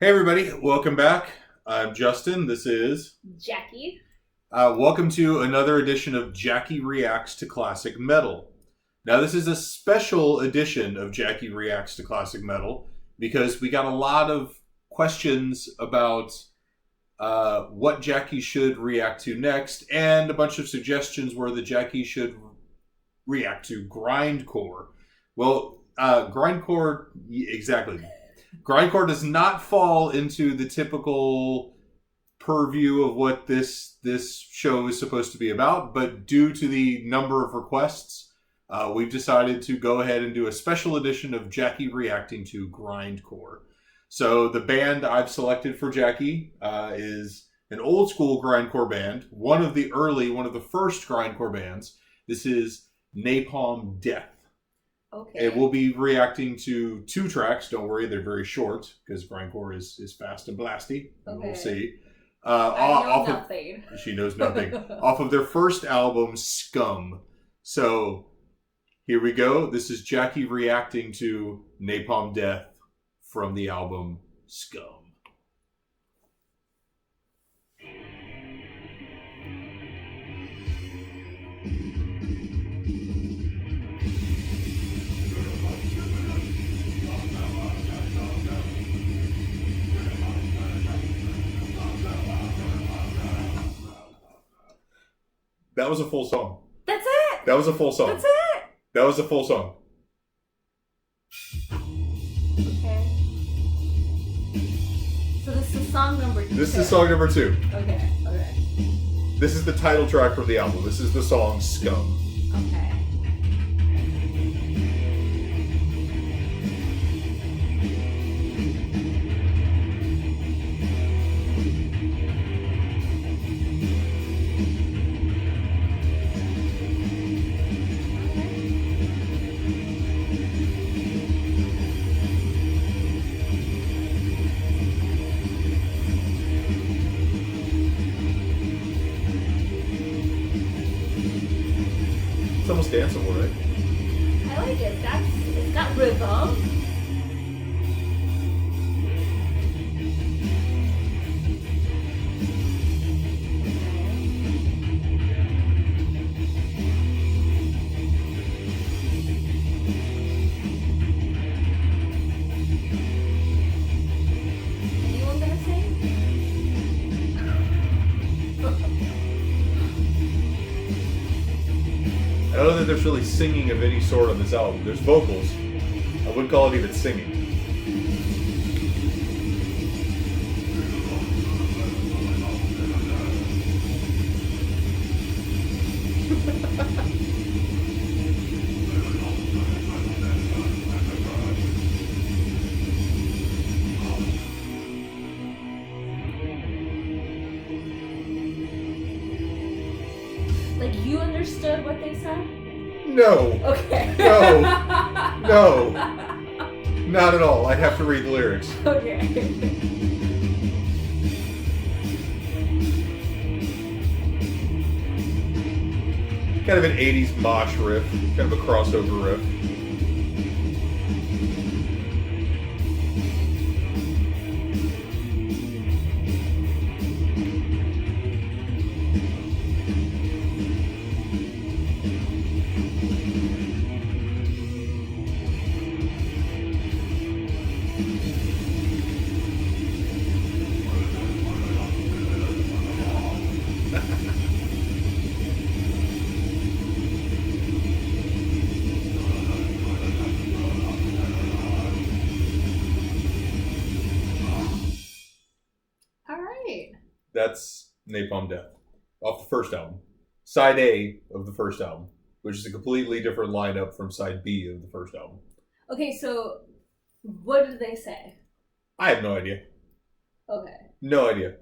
Hey everybody, welcome back. I'm Justin. This is Jackie. welcome to another edition of Jackie Reacts to Classic Metal. Now this is a special edition of Jackie Reacts to Classic Metal because we got a lot of questions about what Jackie should react to next, and a bunch of suggestions where the Jackie should react to Grindcore. Well, Grindcore, exactly. Grindcore does not fall into the typical purview of what this show is supposed to be about, but due to the number of requests, we've decided to go ahead and do a special edition of Jackie reacting to Grindcore. So the band I've selected for Jackie is an old school Grindcore band, one of the first Grindcore bands. This is Napalm Death. Okay. And we'll be reacting to 2 tracks. Don't worry, they're very short because Grindcore is fast and blasty. Okay. We'll see. I know nothing. She knows nothing. Off of their first album, Scum. So here we go. This is Jackie reacting to Napalm Death from the album Scum. That was a full song. That's it. That was a full song. That's it. That was a full song. Okay. So this is song number 2. This is song number 2. Okay. This is the title track from the album. This is the song Scum. Okay. It's almost danceable, right? I like it. It's got rhythm. Anyone gonna sing? I don't know that there's really singing of any sort on this album. There's vocals. I wouldn't call it even singing. Like, you understood what they said? No. Okay. No. No. Not at all. I'd have to read the lyrics. Okay. Kind of an 80s mosh riff. Kind of a crossover riff. That's Napalm Death. Off the first album. Side A of the first album, which is a completely different lineup from side B of the first album. Okay, so what did they say? I have no idea. Okay. No idea.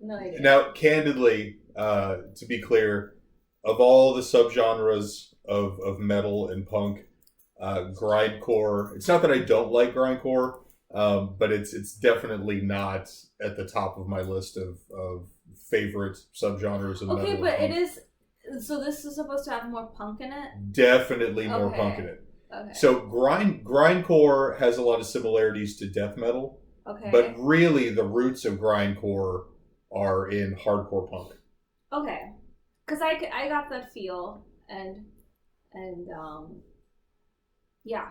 No idea. Now, candidly, to be clear, of all the subgenres of metal and punk, grindcore, it's not that I don't like grindcore, but it's definitely not at the top of my list of favorite subgenres of metal. Okay, but it is. So this is supposed to have more punk in it? Definitely more punk in it. Okay. So grindcore has a lot of similarities to death metal. Okay. But really, the roots of grindcore are in hardcore punk. Okay. Because I got that feel, and yeah.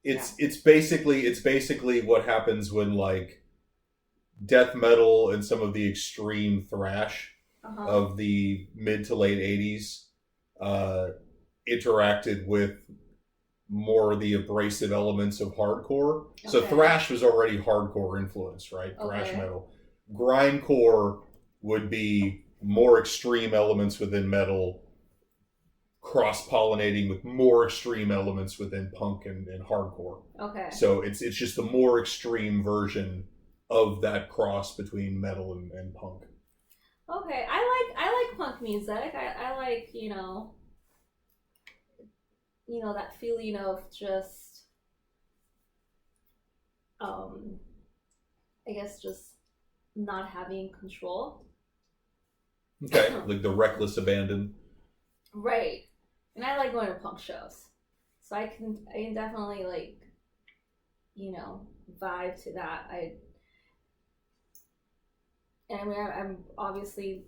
It's basically what happens when like death metal and some of the extreme thrash of the mid to late 80s interacted with more of the abrasive elements of hardcore. Okay. So thrash was already hardcore influence, right? Thrash metal. Grindcore would be more extreme elements within metal, cross-pollinating with more extreme elements within punk and hardcore. Okay. So it's just the more extreme version of that cross between metal and punk. Okay, I like punk music. I like, that feeling of just I guess just not having control. Okay, like the reckless abandon. Right. And I like going to punk shows. So I can definitely like, vibe to that. I'm obviously,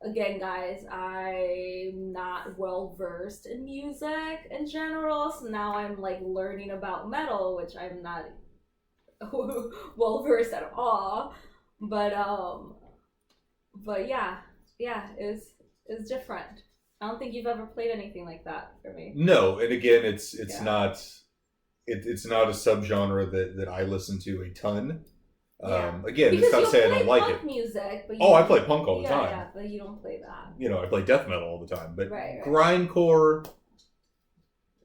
again, guys, I'm not well versed in music in general. So now I'm like learning about metal, which I'm not well versed at all. But yeah, it's different. I don't think you've ever played anything like that for me. No, and again, it's not a subgenre that I listen to a ton. Again, because it's not to say I don't like it. Music, but I play punk all the time. Yeah, but you don't play that. I play death metal all the time, but right. grindcore,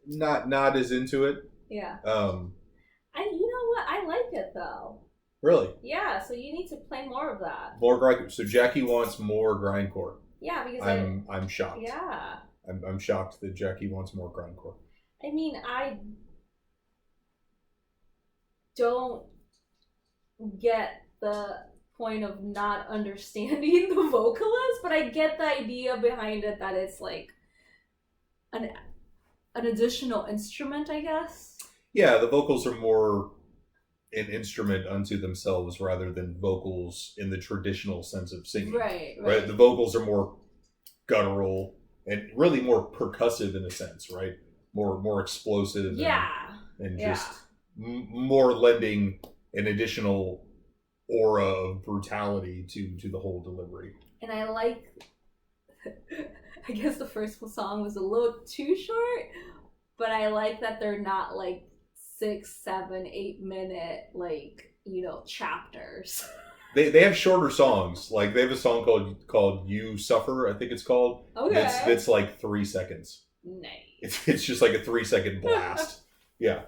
not as into it. Yeah. You know what? I like it though. Really? Yeah. So you need to play more of that. More grindcore. So Jackie wants more grindcore. Yeah, because I'm shocked. Yeah. I'm shocked that Jackie wants more grindcore. I mean, I don't get the point of not understanding the vocalist, but I get the idea behind it that it's like an additional instrument, I guess. Yeah, the vocals are more an instrument unto themselves rather than vocals in the traditional sense of singing. Right. The vocals are more guttural and really more percussive in a sense, right? More explosive. And just more lending an additional aura of brutality to the whole delivery. And I like, I guess the first song was a little too short, but I like that they're not like 6, 7, 8 minute chapters. They have shorter songs. Like they have a song called "You Suffer," I think it's called. Okay. It's like 3 seconds. Nice. It's just like a 3-second blast. Yeah.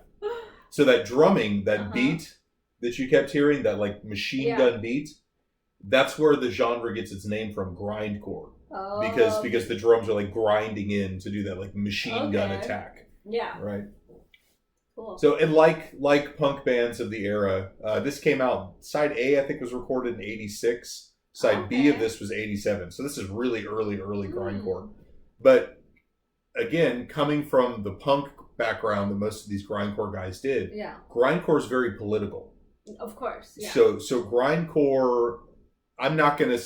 So that drumming, that beat that you kept hearing, that like machine gun beat, that's where the genre gets its name from, grindcore. Oh. Because the drums are like grinding in to do that like machine gun attack. Yeah. Right. Cool. So, and like punk bands of the era, this came out, side A I think was recorded in 86. Side B of this was 87. So this is really early grindcore. But again, coming from the punk background that most of these grindcore guys did, grindcore is very political. Of course. Yeah. So grindcore, I'm not gonna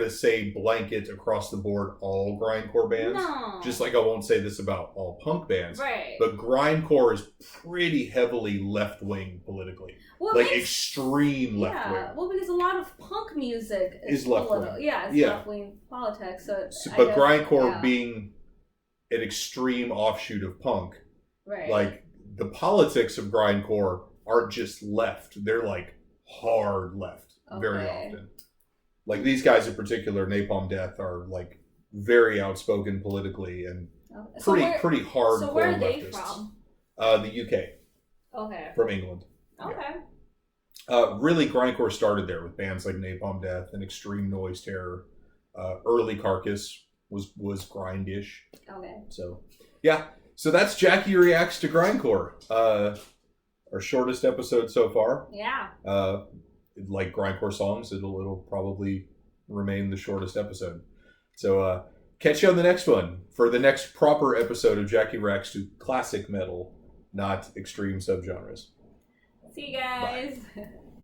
say blanket across the board all grindcore bands. No. Just like I won't say this about all punk bands. Right. But grindcore is pretty heavily left wing politically. Well, extreme left wing. Well, because a lot of punk music is left wing. Yeah, it's left wing politics. But grindcore being an extreme offshoot of punk, right? Like the politics of grindcore aren't just left; they're like hard left very often. Like these guys in particular, Napalm Death, are like very outspoken politically and pretty hardcore. So where are they leftists. from? The UK. Okay. From England. Okay. Really, grindcore started there with bands like Napalm Death and Extreme Noise Terror. Early Carcass was grindish. Okay. So, yeah. So that's Jackie Reacts to Grindcore. Our shortest episode so far. Yeah. Like grindcore songs, it'll probably remain the shortest episode. So catch you on the next one for the next proper episode of Jackie Reacts to classic metal, not extreme subgenres. See you guys.